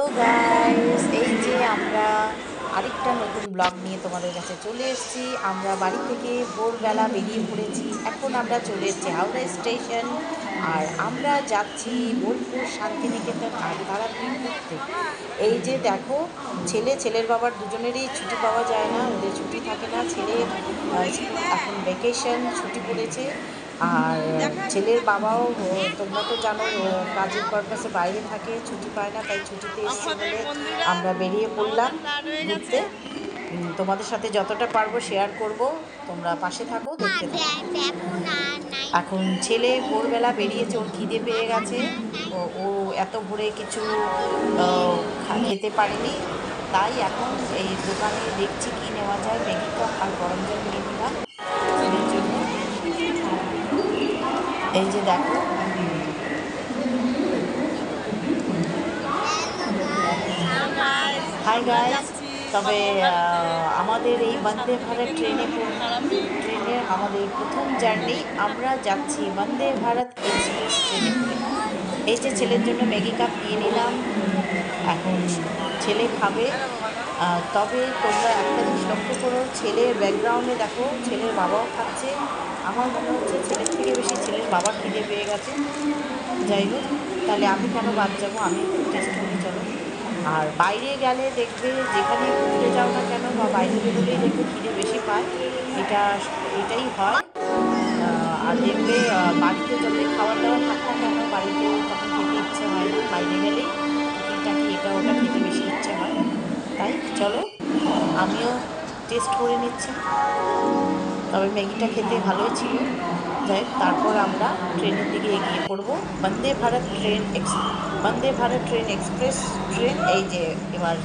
Hello guys, এই যে আমরা আরেকটা নতুন ব্লগ নিয়ে তোমাদের কাছে চলে এসেছি। আমরা বাড়ি থেকে ভোরবেলা বেরিয়ে পড়েছি। এখন আমরা চলে এসেছি হাওড়া স্টেশন। আর আমরা যাচ্ছি বোলপুর শান্তিনিকেতন আর তারাপীঠ ঘুরতে। এই যে দেখো, ছেলের বাবার দুজনেরই ছুটি পাওয়া যায় না, ওদের ছুটি থাকে না। ছেলের স্কুল এখন ভ্যাকেশন ছুটি পড়েছে। আর ছেলের বাবাও তোমরা তো জানো, কাজের পারপাসে বাইরে থাকে, ছুটি পায় না, তাই ছুটিতে এসছে বলে আমরা বেরিয়ে পড়লাম ঘুরতে। তোমাদের সাথে যতটা পারবো শেয়ার করব, তোমরা পাশে থাকো, দেখতে থাকো। এখন ছেলে ভোরবেলা বেরিয়েছে, ওর খিদে পেয়ে গেছে। ও এত ভোরে কিছু খেতে পারেনি, তাই এখন এই দোকানে দেখছি কি নেওয়া যায়। ম্যাগি কাপ আর গরম জল নিয়ে নিলাম ছেলের জন্য। এই যে দেখো, হাই গাইস। তবে আমাদের এই বন্দে ভারত ট্রেনের আমাদের প্রথম জার্নি। আমরা যাচ্ছি বন্দে ভারত এক্সপ্রেস ট্রেনে করে। এই যে ছেলের জন্য ম্যাগি কাপ নিয়ে নিলাম, এখন ছেলে খাবে। তবে তোমরা একটা জিনিস লক্ষ্য করো, ছেলের ব্যাকগ্রাউন্ডে দেখো, ছেলের বাবাও খাচ্ছে। আমার মনে হচ্ছে ছেলের থেকে বেশি ছেলের বাবার খিদে পেয়ে গেছে। যাই হোক, তাহলে আমি কেন বাদ যাবো, আমি একটু টেস্ট করি, চলো। আর বাইরে গেলে দেখবে, যেখানে ঘুরতে যাও না কেন বা বাইরে বেরোলেই দেখবে খিদে বেশি পায়। এটাই হয়। আর দেখবে বাড়িতে যতই খাবার দাবার থাক না কেন, বাড়িতে তখন খেতে ইচ্ছে হয় না, বাইরে গেলেই টুকিটাকি এটা ওটা খেতে বেশি ইচ্ছে হয়। তাই চলো, আমিও টেস্ট করে নিচ্ছি। তবে ম্যাগিটা খেতে ভালোই ছিল। যাই হোক, তারপর আমরা ট্রেনের দিকে এগিয়ে পড়বো। Vande Bharat train express train. এই যে এবার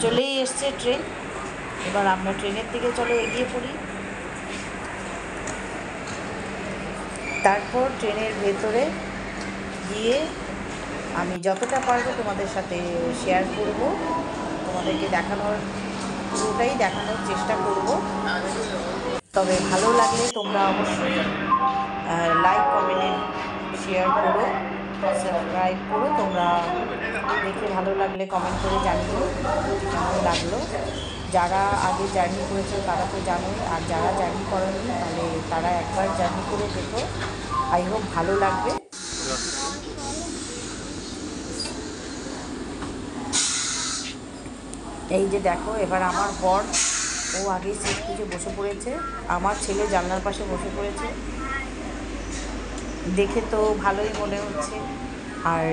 চলেই এসছে ট্রেন। এবার আমরা ট্রেনের দিকে চলে এগিয়ে পড়ি। তারপর ট্রেনের ভেতরে গিয়ে আমি যতটা পারবো তোমাদের সাথে শেয়ার করব, তোমাদেরকে পুরোটাই দেখানোর চেষ্টা করব। তবে ভালো লাগলে তোমরা অবশ্যই লাইক, কমেন্ট, শেয়ার করো, সাবস্ক্রাইব করো। তোমরা দেখে ভালো লাগলে কমেন্ট করে জানিও কেমন লাগলো। যারা আগে জার্নি করেছে তারা তো জানোই, আর যারা জার্নি করেনি তাহলে তারা একবার জার্নি করে দেখো। আই হোপ ভালো লাগবে। এই যে দেখো, এবার আমার বর, ও আগে সিট খুঁজে বসে পড়েছে, আমার ছেলে জানলার পাশে বসে পড়েছে। দেখে তো ভালোই মনে হচ্ছে। আর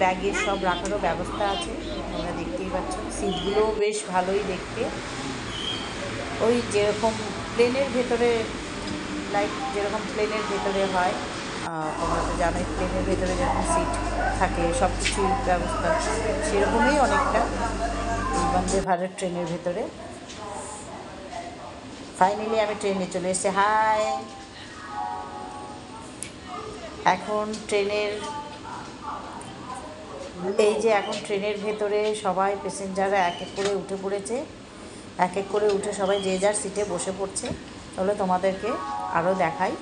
ব্যাগেজ সব রাখারও ব্যবস্থা আছে, তোমরা দেখতেই পাচ্ছ। সিটগুলোও বেশ ভালোই দেখতে, ওই যেরকম প্লেনের ভেতরে, যেরকম প্লেনের ভেতরে হয়। তোমরা তো জানোই প্লেনের ভেতরে যেরকম সিট থাকে, সব কিছুর ব্যবস্থা সেরকমই অনেকটা এই বন্দে ভারত ট্রেনের ভেতরে। ফাইনালি আমি ট্রেনে চলে এসেছি। হাই। এখন এখন ট্রেনের ভেতরে সবাই প্যাসেঞ্জাররা এক এক করে উঠে পড়েছে। এক এক করে উঠে সবাই যে যার সিটে বসে পড়ছে। চলো তোমাদেরকে আরও দেখাই।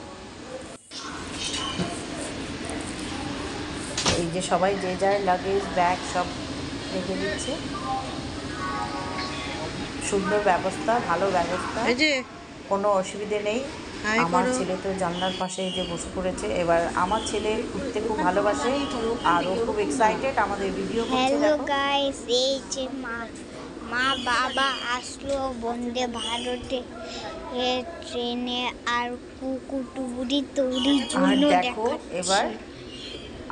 এই যে সবাই যে যার লাগেজ ব্যাগ সব রেখে দিচ্ছে। সুন্দর ব্যবস্থা, ভালো ব্যবস্থা, কোনো অসুবিধে নেই। আমার ছেলে তো জানলার পাশে যে বসে পড়েছে। এবার আমার ছেলে ঘুরতে খুব ভালোবাসে, আর ও খুব এক্সাইটেড আমাদের ভিডিও করছে। হ্যালো গাইস, এই যে মা বাবা আসলো বন্দে ভারতে ট্রেনে, আর কুকুটুবুরি তৈরির জন্য দেখো এবার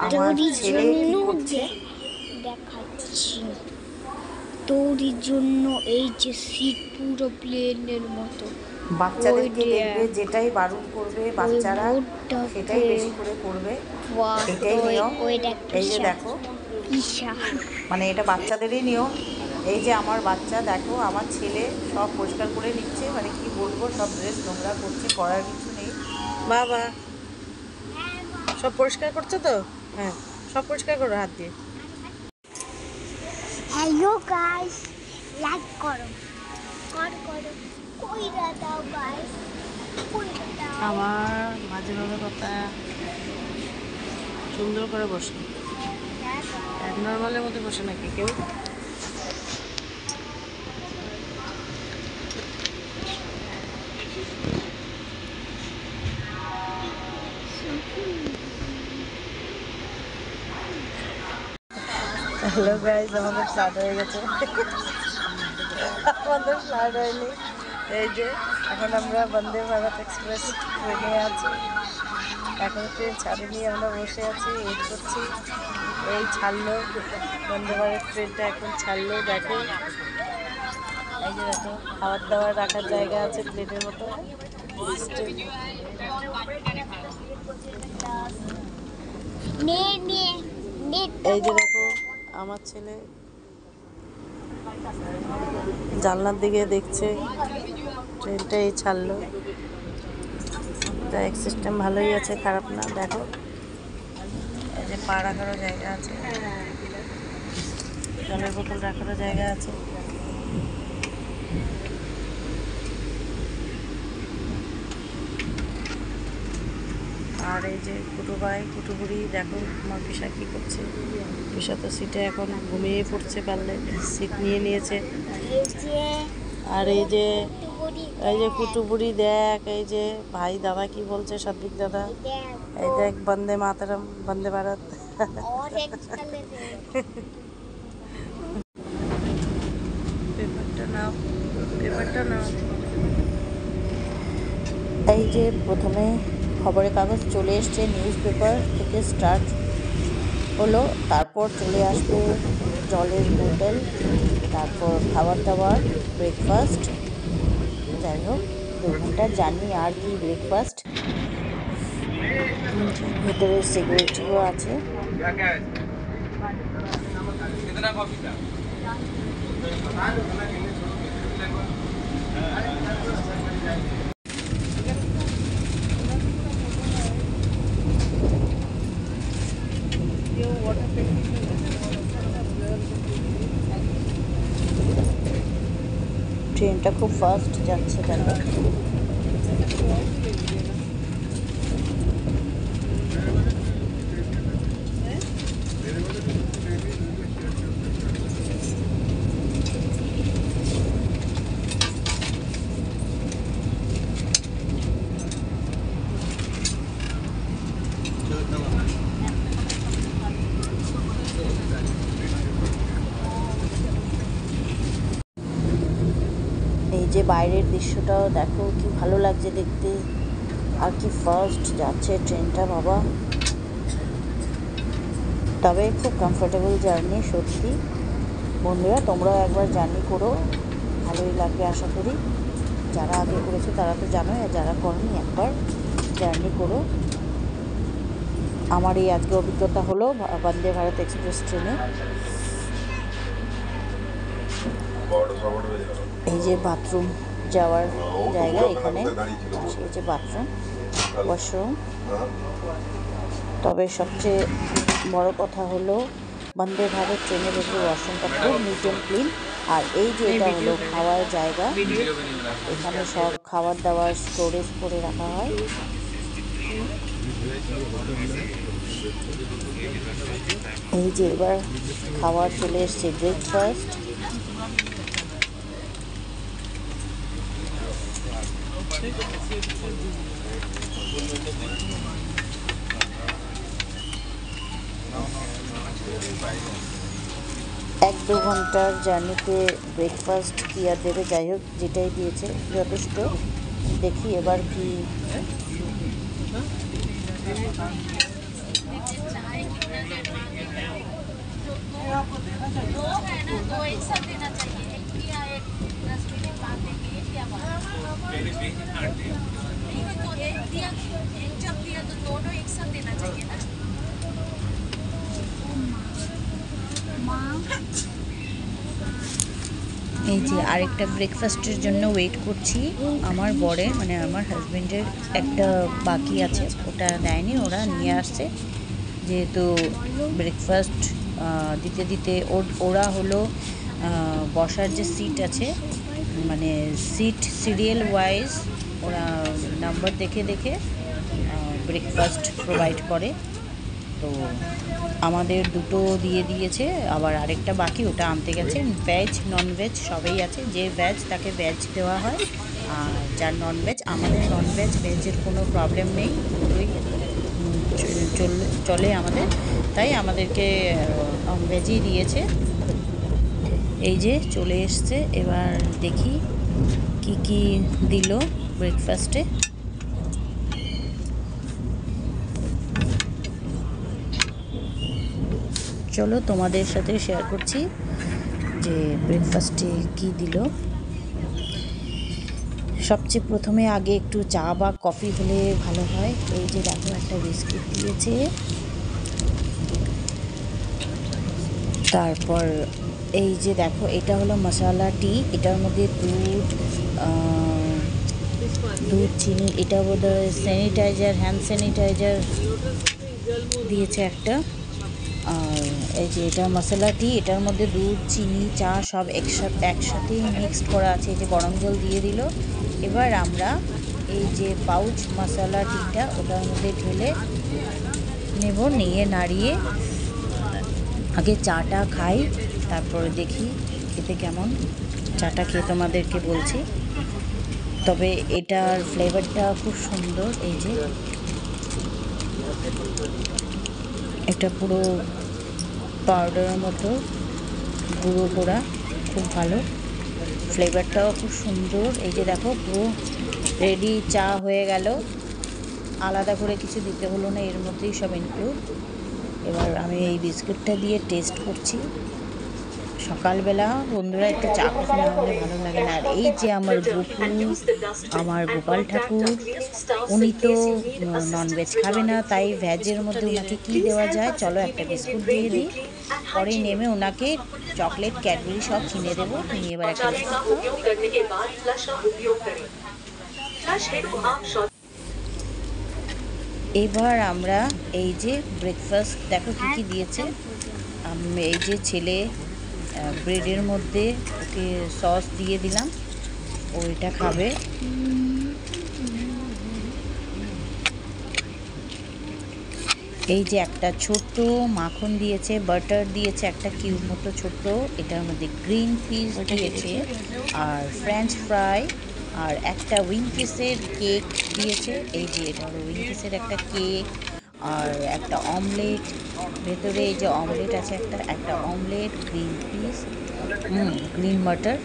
আমার ছেলে কি করছে দেখাচ্ছি। তৈরির জন্য এই যে সিট পুরো প্লেনের মতো। বাচ্চাদেরকে দেখবে যেটাই বারণ করবে বাচ্চারা সেটাই বেশি করে করবে, এটাই নিয়ম। এই যে দেখো, মানে এটা বাচ্চাদেরই নিয়ম। এই যে আমার বাচ্চা, দেখো আমার ছেলে সব পরিষ্কার করে নিচ্ছে, মানে কি বলবো, সব ড্রেস নোংরা করছে, করার কিছু নেই। বাবা সব পরিষ্কার করছো তো? হ্যাঁ, সব পরিষ্কার করো হাত দিয়ে। হ্যালো গাইস, লাইক করো, কইরা দাও গাইস, কইরা দাও। আমার মাঝে মাঝে কথা সুন্দর করে বসো। নর্মালের মধ্যে বসে নাকি কেউ? হ্যালো গাইজ, আমাদের ফ্লাড হয়ে গেছে। আমাদের ফ্লাড হয়নি। এই যে এখন আমরা বন্দে ভারত এক্সপ্রেস ট্রেনে আছি। এখন ট্রেন ছাড়েনি, আমরা বসে আছি, ওয়েট করছি। এই ছাড়লো বন্দে ভারত ট্রেনটা, এখন ছাড়লো। দেখো এই যে দেখো খাবার দাবার রাখার জায়গা আছে প্লেটের মতো। এই যে দেখো আমার ছেলে জানলার দিকে দেখছে, ট্রেনটা এই ছাড়লো। ট্র্যাক সিস্টেম ভালোই আছে, খারাপ না। দেখো এই যে পা রাখারও জায়গা আছে, জলের বোতল রাখারও জায়গা আছে। আর এই যে কুটুবাই কুটুবুড়ি, দেখো আমার পিসা কী করছে। পিসা তো সিটে এখন ঘুমিয়ে পড়ছে, পারলে সিট নিয়ে নিয়েছে। আর এই যে কুটুবুড়ি দেখ, এই যে ভাই দাদা কি বলছে, সাত্বিক দাদা, এই দেখ বন্দে মাতরম, বন্দে ভারত। পেপারটা নাও, পেপারটা নাও। এই যে প্রথমে খবরের কাগজ চলে এসছে, নিউজ পেপার থেকে স্টার্ট হলো, তারপর চলে আসবে জলের বোতল, তারপর খাবার দাবার, ব্রেকফাস্ট। যাই হোক 2 ঘন্টার জার্নি, আর কি ব্রেকফাস্ট। ভেতরে সিকিউরিটিও আছে। ট্রেনটা খুব ফাস্ট যাচ্ছে, দেখো। এই যে বাইরের দৃশ্যটাও দেখো, কি ভালো লাগছে দেখতে, আর কি ফাস্ট যাচ্ছে ট্রেনটা বাবা। তবে খুব কমফোর্টেবল জার্নি সত্যি। বন্ধুরা তোমরাও একবার জার্নি করো, ভালোই লাগবে আশা করি। যারা আগে করেছে তারা তো জানোই, আর যারা করেনি একবার জার্নি করো। আমার এই আজকে অভিজ্ঞতা হলো বন্দে ভারত এক্সপ্রেস ট্রেনে। এই যে বাথরুম যাওয়ার জায়গা, এখানে এই যে বাথরুম, ওয়াশরুম। তবে সবচেয়ে বড় কথা হলো বন্দে ভারত ট্রেনের যে ওয়াশরুমটা খুব নিট অ্যান্ড ক্লিন। আর এই যে এটা হলো খাওয়ার জায়গা, এখানে সব খাবার দাবার স্টোরেজ করে রাখা হয়। এই যে এবার খাবার চলে এসছে, ব্রেকফাস্ট। এক 2 ঘন্টার জার্নিতে ব্রেকফাস্ট কি আর দেবে, যাই হোক যেটাই দিয়েছে যথেষ্ট। দেখি এবার কি। এই যে আরেকটা ব্রেকফাস্টের জন্য ওয়েট করছি। আমার বরের মানে আমার হাজব্যান্ডের একটা বাকি আছে, ওটা দেয়নি, ওরা নিয়ে আসছে। যেহেতু ব্রেকফাস্ট দিতে দিতে ওরা হলো বসার যে সিট আছে, মানে সিট সিরিয়াল ওয়াইজ ওরা নাম্বার দেখে দেখে ব্রেকফাস্ট প্রোভাইড করে। তো আমাদের দুটো দিয়ে দিয়েছে, আবার আরেকটা বাকি, ওটা আনতে গেছে। ভেজ নন ভেজ সবই আছে, যে ভেজ তাকে ভেজ দেওয়া হয়, আর যার নন ভেজ, আমাদের নন ভেজ ভেজের কোনো প্রবলেম নেই, দুটোই চলে আমাদের, তাই আমাদেরকে নন ভেজই দিয়েছে। এই যে চলে এসছে, এবার দেখি কি কি দিল ব্রেকফাস্টে। চলো তোমাদের সাথে শেয়ার করছি যে ব্রেকফাস্টে কি দিল। সবচেয়ে প্রথমে আগে একটু চা বা কফি হলে ভালো হয়। এই যে দেখো একটা বিস্কিট দিয়েছে, তারপর এই যে দেখো এটা হলো মশালা টি, এটার মধ্যে দুধ চিনি, এটা বোধহয় স্যানিটাইজার, হ্যান্ড স্যানিটাইজার দিয়েছে একটা। আর এই যে এটা মশলা টি, এটার মধ্যে দুধ চিনি চা সব একসাথে মিক্সড করা আছে। এই যে গরম জল দিয়ে দিল। এবার আমরা এই যে পাউচ মশলা টিটা ওটার মধ্যে ঢেলে নেব, নিয়ে নাড়িয়ে আগে চাটা খাই, তারপরে দেখি খেতে কেমন। চাটা খেয়ে তোমাদেরকে বলছি। তবে এটার ফ্লেভারটা খুব সুন্দর। এই যে এটা পুরো পাউডারের মতো গুঁড়ো করা, খুব ভালো, ফ্লেভারটাও খুব সুন্দর। এই যে দেখো পুরো রেডি চা হয়ে গেল, আলাদা করে কিছু দিতে হলো না, এর মধ্যেই সব ইনক্লুড। এবার আমি এই বিস্কুটটা দিয়ে টেস্ট করছি। সকালবেলা বন্ধুরা একটু চা কফি না হলে ভালো লাগে না। আর এই যে আমার আমার গোপাল ঠাকুর, উনি তো ননভেজ খাবে না, তাই ভেজের মধ্যে ওনাকে কী দেওয়া যায়, চলো একটা বিস্কুট দিয়ে দিই। পরে নেমে ওনাকে চকলেট ক্যাডবেরি সব কিনে দেবো, তুমি এবার একটা এবার আমরা এই যে ব্রেকফাস্ট দেখো কী কী দিয়েছে। এই যে ছেলে ব্রেডের মধ্যে ওকে সস দিয়ে দিলাম, ও এটা খাবে। এই যে একটা ছোট্ট মাখন দিয়েছে, বাটার দিয়েছে একটা কিউব মতো ছোট্ট, এটার মধ্যে গ্রিন পিস দিয়েছে, আর ফ্রেঞ্চ ফ্রাই, আর একটা উইঙ্কিসের কেক দিয়েছে। এই যে এটা হলো উইঙ্কিসের একটা কেক, আর একটা অমলেট, ভেতরে এই যে অমলেট আছে একটা অমলেট, গ্রিন পিস, গ্রিন মাটার,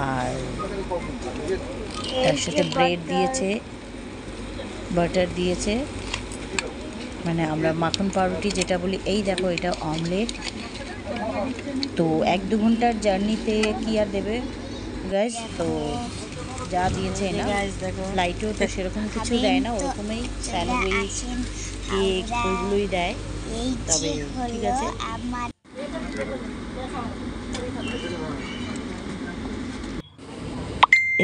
আর তার সাথে ব্রেড দিয়েছে, বাটার দিয়েছে, মানে আমরা মাখন পাউরুটি যেটা বলি। এই দেখো এটা অমলেট। তো 1-2 ঘন্টার জার্নিতে কি আর দেবে গাইজ, তো যা দিয়েছে না, ফ্লাইটেও তো সেরকম কিছু দেয় না, ওরকমই স্যান্ডউইচ কেক ওইগুলোই দেয়। তবে ঠিক আছে।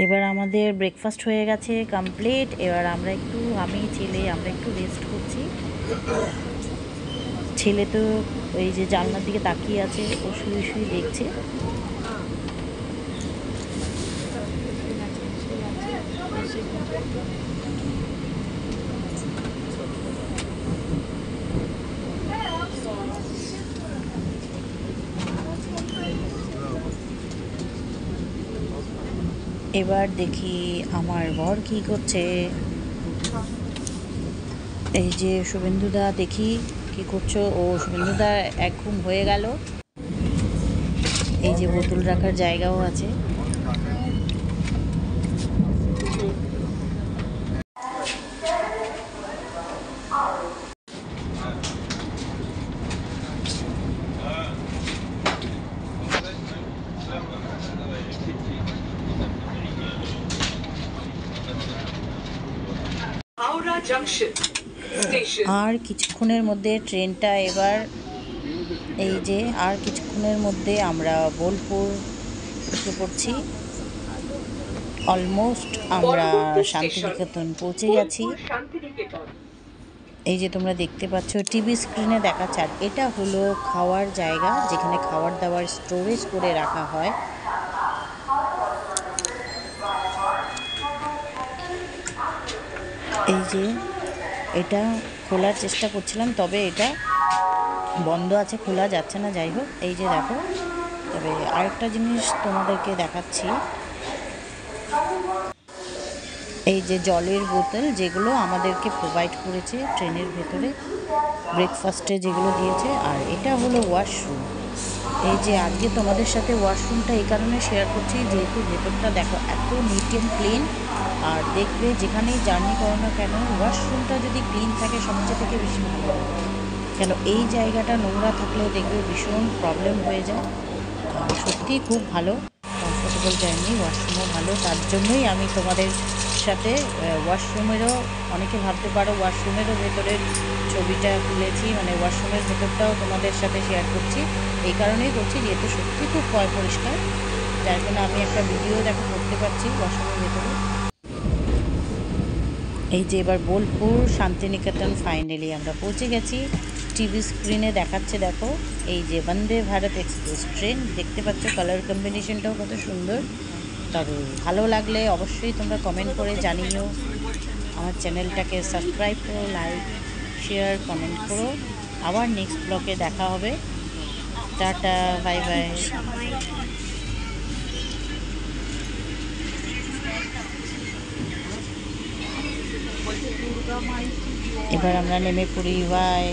এবার আমাদের ব্রেকফাস্ট হয়ে গেছে কমপ্লিট। এবার আমরা একটু, আমি ছেলে আমরা একটু রেস্ট করছি। ছেলে তো ওই যে জানলার দিকে তাকিয়ে আছে, ও শুয়ে শুয়ে দেখছে। এবার দেখি আমার বর কি করছে। এই যে শুভেন্দুদা, দেখি কি করছো। ও শুভেন্দুদা এক ঘুম হয়ে গেল। এই যে বোতল রাখার জায়গাও আছে। আর কিছুক্ষণের মধ্যে ট্রেনটা, এবার এই যে আর কিছুক্ষণের মধ্যে আমরা বোলপুর ঢুকে পড়ছি। অলমোস্ট আমরা শান্তিনিকেতন পৌঁছে গেছি। এই যে তোমরা দেখতে পাচ্ছ টিভি স্ক্রিনে দেখাচ্ছে, আর এটা হলো খাওয়ার জায়গা, যেখানে খাবার দাবার স্টোরেজ করে রাখা হয়। এই যে এটা খোলার চেষ্টা করছিলাম, তবে এটা বন্ধ আছে, খোলা যাচ্ছে না। যাই হোক, এই যে দেখো। তবে আরেকটা জিনিস তোমাদেরকে দেখাচ্ছি, এই যে জলের বোতল যেগুলো আমাদেরকে প্রোভাইড করেছে ট্রেনের ভেতরে, ব্রেকফাস্টে যেগুলো দিয়েছে। আর এটা হলো ওয়াশরুম। এই যে আজকে তোমাদের সাথে ওয়াশরুমটা এই কারণে শেয়ার করছি, যেহেতু ভেতরটা দেখো এত নিট অ্যান্ড ক্লিন। আর দেখবে যেখানেই জার্নি করো না কেন, ওয়াশরুমটা যদি ক্লিন থাকে সবচেয়ে থেকে বেশি ভালো লাগে। কেন এই জায়গাটা নোংরা থাকলে দেখবে ভীষণ প্রবলেম হয়ে যায়। সত্যিই খুব ভালো, কমফোর্টেবল জার্নি, ওয়াশরুমও ভালো। তার জন্যই আমি তোমাদের সাথে ওয়াশরুমেরও, অনেকে ভাবতে পারো ওয়াশরুমেরও ভেতরের ছবিটা তুলেছি, মানে ওয়াশরুমের ভেতরটাও তোমাদের সাথে শেয়ার করছি। এই কারণেই করছি যেহেতু সত্যি খুব পরিষ্কার, যার জন্য আমি একটা ভিডিও দেখো করতে পারছি ওয়াশরুমের ভেতরে। এই যে এবার বোলপুর শান্তিনিকেতন ফাইনালি আমরা পৌঁছে গেছি। টিভি স্ক্রিনে দেখাচ্ছে দেখো, এই যে বন্দে ভারত এক্সপ্রেস ট্রেন দেখতে পাচ্ছ, কালার কম্বিনেশনটাও কত সুন্দর। তবে ভালো লাগলে অবশ্যই তোমরা কমেন্ট করে জানিও। আমার চ্যানেলটাকে সাবস্ক্রাইব করো, লাইক শেয়ার কমেন্ট করো। আবার নেক্সট ব্লগে দেখা হবে। Tata, bye bye. এবার আমরা নেমে পড়ি, বাই।